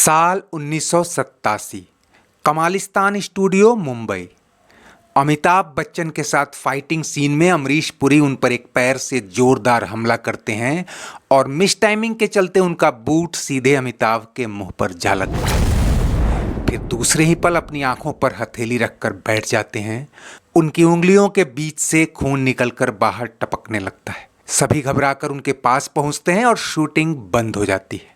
साल 1987। कमालिस्तान स्टूडियो, मुंबई। अमिताभ बच्चन के साथ फाइटिंग सीन में अमरीश पुरी उन पर एक पैर से जोरदार हमला करते हैं और मिस टाइमिंग के चलते उनका बूट सीधे अमिताभ के मुंह पर जा लगता है। फिर दूसरे ही पल अपनी आंखों पर हथेली रखकर बैठ जाते हैं। उनकी उंगलियों के बीच से खून निकलकर बाहर टपकने लगता है। सभी घबराकर उनके पास पहुंचते हैं और शूटिंग बंद हो जाती है।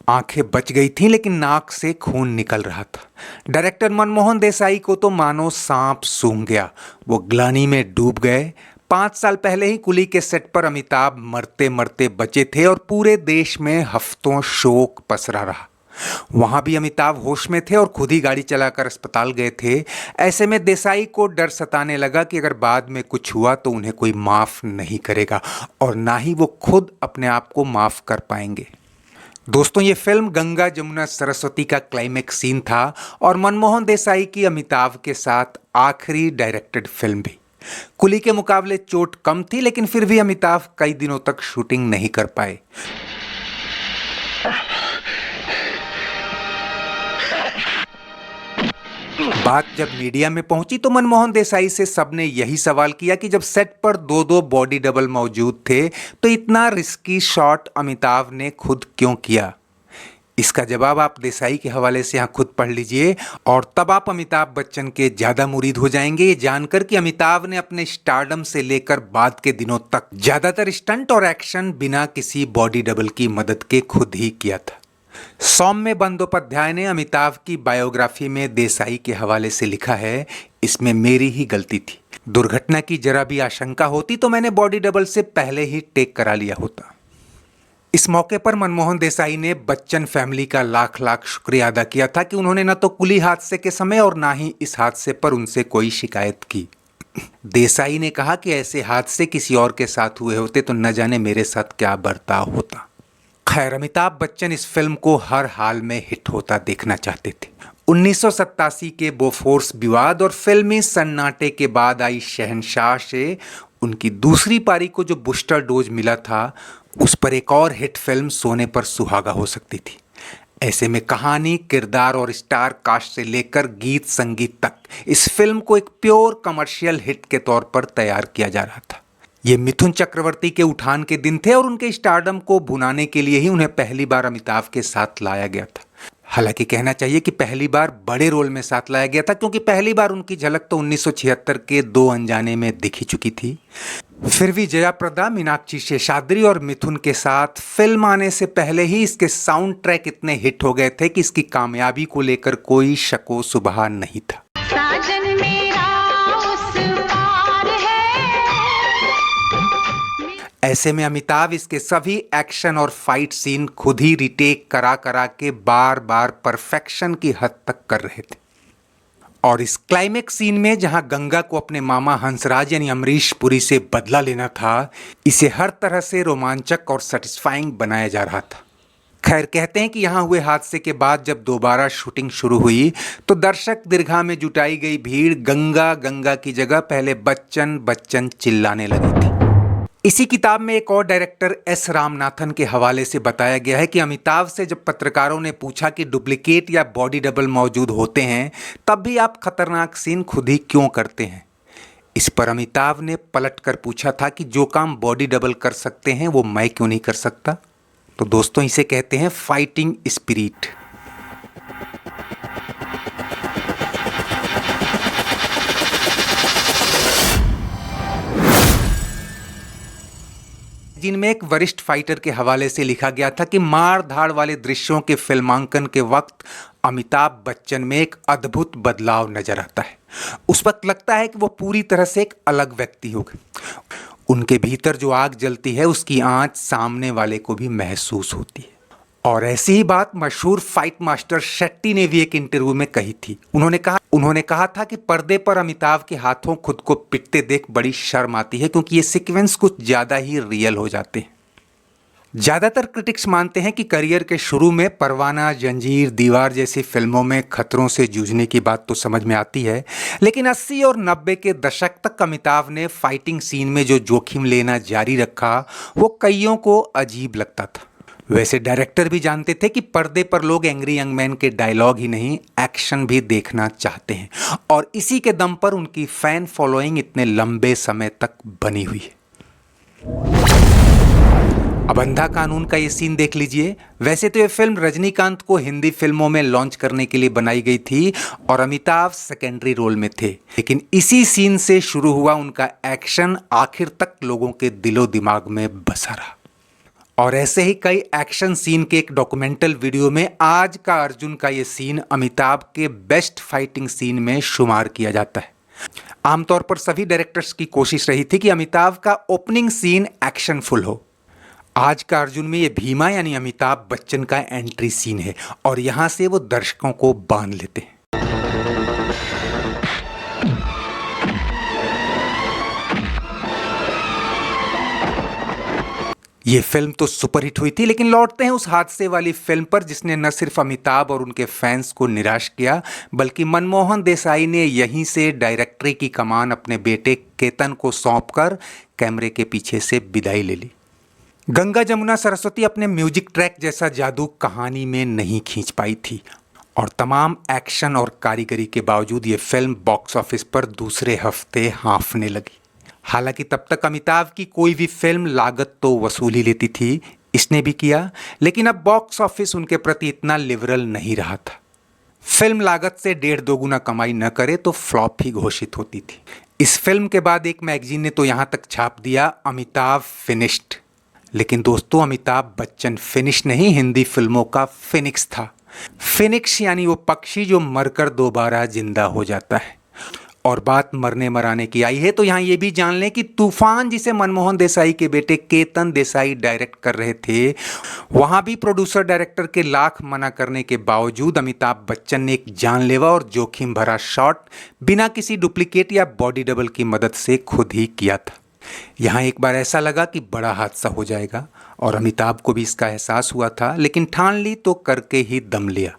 आंखें बच गई थीं, लेकिन नाक से खून निकल रहा था। डायरेक्टर मनमोहन देसाई को तो मानो सांप सूंघ गया। वो ग्लानि में डूब गए। 5 साल पहले ही कुली के सेट पर अमिताभ मरते मरते बचे थे और पूरे देश में हफ्तों शोक पसरा रहा। वहां भी अमिताभ होश में थे और खुद ही गाड़ी चलाकर अस्पताल गए थे। ऐसे में देसाई को डर सताने लगा कि अगर बाद में कुछ हुआ तो उन्हें कोई माफ नहीं करेगा और ना ही वो खुद अपने आप को माफ कर पाएंगे। दोस्तों, ये फिल्म गंगा जमुना सरस्वती का क्लाइमेक्स सीन था और मनमोहन देसाई की अमिताभ के साथ आखिरी डायरेक्टेड फिल्म भी। कुली के मुकाबले चोट कम थी, लेकिन फिर भी अमिताभ कई दिनों तक शूटिंग नहीं कर पाए। बात जब मीडिया में पहुंची तो मनमोहन देसाई से सबने यही सवाल किया कि जब सेट पर दो बॉडी डबल मौजूद थे तो इतना रिस्की शॉट अमिताभ ने खुद क्यों किया। इसका जवाब आप देसाई के हवाले से यहाँ खुद पढ़ लीजिए और तब आप अमिताभ बच्चन के ज्यादा मुरीद हो जाएंगे ये जानकर कि अमिताभ ने अपने स्टारडम से लेकर बाद के दिनों तक ज्यादातर स्टंट और एक्शन बिना किसी बॉडी डबल की मदद के खुद ही किया था। सौम्य बंदोपाध्याय ने अमिताभ की बायोग्राफी में देसाई के हवाले से लिखा है, इसमें मेरी ही गलती थी। दुर्घटना की जरा भी आशंका होती तो मैंने बॉडी डबल से पहले ही टेक करा लिया होता। इस मौके पर मनमोहन देसाई ने बच्चन फैमिली का लाख लाख शुक्रिया अदा किया था कि उन्होंने न तो कुली हादसे के समय और ना ही इस हादसे पर उनसे कोई शिकायत की। देसाई ने कहा कि ऐसे हादसे किसी और के साथ हुए होते तो न जाने मेरे साथ क्या बर्ताव होता। खैर, अमिताभ बच्चन इस फिल्म को हर हाल में हिट होता देखना चाहते थे। 1987 के बोफोर्स विवाद और फिल्मी सन्नाटे के बाद आई शहंशाह से उनकी दूसरी पारी को जो बूस्टर डोज मिला था, उस पर एक और हिट फिल्म सोने पर सुहागा हो सकती थी। ऐसे में कहानी, किरदार और स्टार कास्ट से लेकर गीत संगीत तक इस फिल्म को एक प्योर कमर्शियल हिट के तौर पर तैयार किया जा रहा था। ये मिथुन चक्रवर्ती के उठान के दिन थे और उनके स्टारडम को भुनाने के लिए ही उन्हें पहली बार अमिताभ के साथ लाया गया था। हालांकि कहना चाहिए कि पहली बार बड़े रोल में साथ लाया गया था, क्योंकि पहली बार उनकी झलक तो 1976 के 2 अनजाने में दिखी चुकी थी। फिर भी जयाप्रदा, मीनाक्षी शेषाद्री और मिथुन के साथ फिल्म आने से पहले ही इसके साउंड ट्रैक इतने हिट हो गए थे कि इसकी कामयाबी को लेकर कोई शको शुबहा नहीं था। ऐसे में अमिताभ इसके सभी एक्शन और फाइट सीन खुद ही रिटेक करा करा के बार बार परफेक्शन की हद तक कर रहे थे। और इस क्लाइमेक्स सीन में जहां गंगा को अपने मामा हंसराज यानी अमरीश पुरी से बदला लेना था, इसे हर तरह से रोमांचक और सेटिस्फाइंग बनाया जा रहा था। खैर, कहते हैं कि यहाँ हुए हादसे के बाद जब दोबारा शूटिंग शुरू हुई तो दर्शक दीर्घा में जुटाई गई भीड़ गंगा गंगा की जगह पहले बच्चन बच्चन चिल्लाने लगी थी। इसी किताब में एक और डायरेक्टर एस रामनाथन के हवाले से बताया गया है कि अमिताभ से जब पत्रकारों ने पूछा कि डुप्लीकेट या बॉडी डबल मौजूद होते हैं तब भी आप खतरनाक सीन खुद ही क्यों करते हैं। इस पर अमिताभ ने पलटकर पूछा था कि जो काम बॉडी डबल कर सकते हैं वो मैं क्यों नहीं कर सकता। तो दोस्तों, इसे कहते हैं फाइटिंग स्पिरिट। जिनमें एक वरिष्ठ फाइटर के हवाले से लिखा गया था कि मार धाड़ वाले दृश्यों के फिल्मांकन के वक्त अमिताभ बच्चन में एक अद्भुत बदलाव नजर आता है। उस वक्त लगता है कि वो पूरी तरह से एक अलग व्यक्ति हो गए। उनके भीतर जो आग जलती है उसकी आंच सामने वाले को भी महसूस होती है। और ऐसी ही बात मशहूर फाइट मास्टर शेट्टी ने भी एक इंटरव्यू में कही थी। उन्होंने कहा था कि पर्दे पर अमिताभ के हाथों खुद को पिटते देख बड़ी शर्म आती है, क्योंकि ये सीक्वेंस कुछ ज्यादा ही रियल हो जाते हैं। ज्यादातर क्रिटिक्स मानते हैं कि करियर के शुरू में परवाना, जंजीर, दीवार जैसी फिल्मों में खतरों से जूझने की बात तो समझ में आती है, लेकिन 80 और 90 के दशक तक अमिताभ ने फाइटिंग सीन में जो जोखिम लेना जारी रखा वो कईयों को अजीब लगता था। वैसे डायरेक्टर भी जानते थे कि पर्दे पर लोग एंग्री यंग मैन के डायलॉग ही नहीं, एक्शन भी देखना चाहते हैं, और इसी के दम पर उनकी फैन फॉलोइंग इतने लंबे समय तक बनी हुई है। अब अंधा कानून का ये सीन देख लीजिए। वैसे तो ये फिल्म रजनीकांत को हिंदी फिल्मों में लॉन्च करने के लिए बनाई गई थी और अमिताभ सेकेंडरी रोल में थे, लेकिन इसी सीन से शुरू हुआ उनका एक्शन आखिर तक लोगों के दिलो दिमाग में बसा रहा। और ऐसे ही कई एक्शन सीन के एक डॉक्यूमेंटल वीडियो में आज का अर्जुन का ये सीन अमिताभ के बेस्ट फाइटिंग सीन में शुमार किया जाता है। आमतौर पर सभी डायरेक्टर्स की कोशिश रही थी कि अमिताभ का ओपनिंग सीन एक्शनफुल हो। आज का अर्जुन में ये भीमा यानी अमिताभ बच्चन का एंट्री सीन है और यहां से वो दर्शकों को बांध लेते हैं। ये फिल्म तो सुपरहिट हुई थी, लेकिन लौटते हैं उस हादसे वाली फिल्म पर जिसने न सिर्फ अमिताभ और उनके फैंस को निराश किया, बल्कि मनमोहन देसाई ने यहीं से डायरेक्टरी की कमान अपने बेटे केतन को सौंपकर कैमरे के पीछे से विदाई ले ली। गंगा जमुना सरस्वती अपने म्यूजिक ट्रैक जैसा जादू कहानी में नहीं खींच पाई थी और तमाम एक्शन और कारीगरी के बावजूद ये फिल्म बॉक्स ऑफिस पर दूसरे हफ्ते हाँफने लगी। हालांकि तब तक अमिताभ की कोई भी फिल्म लागत तो वसूल ही लेती थी, इसने भी किया, लेकिन अब बॉक्स ऑफिस उनके प्रति इतना लिबरल नहीं रहा था। फिल्म लागत से 1.5-2 गुना कमाई न करे तो फ्लॉप ही घोषित होती थी। इस फिल्म के बाद एक मैगजीन ने तो यहाँ तक छाप दिया, अमिताभ फिनिश्ड। लेकिन दोस्तों, अमिताभ बच्चन फिनिश नहीं, हिंदी फिल्मों का फिनिक्स था। फिनिक्स यानी वो पक्षी जो मरकर दोबारा जिंदा हो जाता है। और बात मरने मराने की आई है तो यहाँ ये भी जान लें कि तूफान, जिसे मनमोहन देसाई के बेटे केतन देसाई डायरेक्ट कर रहे थे, वहाँ भी प्रोड्यूसर डायरेक्टर के लाख मना करने के बावजूद अमिताभ बच्चन ने एक जानलेवा और जोखिम भरा शॉट बिना किसी डुप्लीकेट या बॉडी डबल की मदद से खुद ही किया था। यहाँ एक बार ऐसा लगा कि बड़ा हादसा हो जाएगा और अमिताभ को भी इसका एहसास हुआ था, लेकिन ठान ली तो करके ही दम लिया।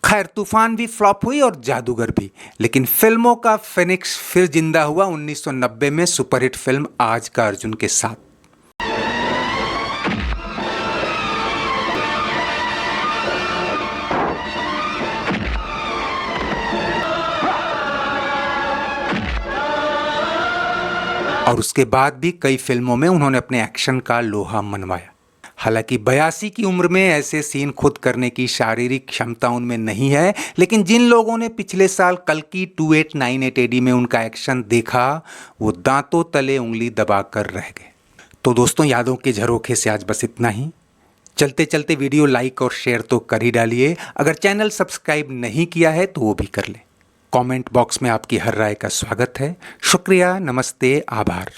खैर, तूफान भी फ्लॉप हुई और जादूगर भी, लेकिन फिल्मों का फिनिक्स फिर जिंदा हुआ 1990 में सुपरहिट फिल्म आज का अर्जुन के साथ। और उसके बाद भी कई फिल्मों में उन्होंने अपने एक्शन का लोहा मनवाया। हालांकि 82 की उम्र में ऐसे सीन खुद करने की शारीरिक क्षमता उनमें नहीं है, लेकिन जिन लोगों ने पिछले साल कल्कि 2898 AD में उनका एक्शन देखा, वो दांतों तले उंगली दबाकर रह गए। तो दोस्तों, यादों के झरोखे से आज बस इतना ही। चलते चलते वीडियो लाइक और शेयर तो कर ही डालिए। अगर चैनल सब्सक्राइब नहीं किया है तो वो भी कर ले। कमेंट बॉक्स में आपकी हर राय का स्वागत है। शुक्रिया, नमस्ते, आभार।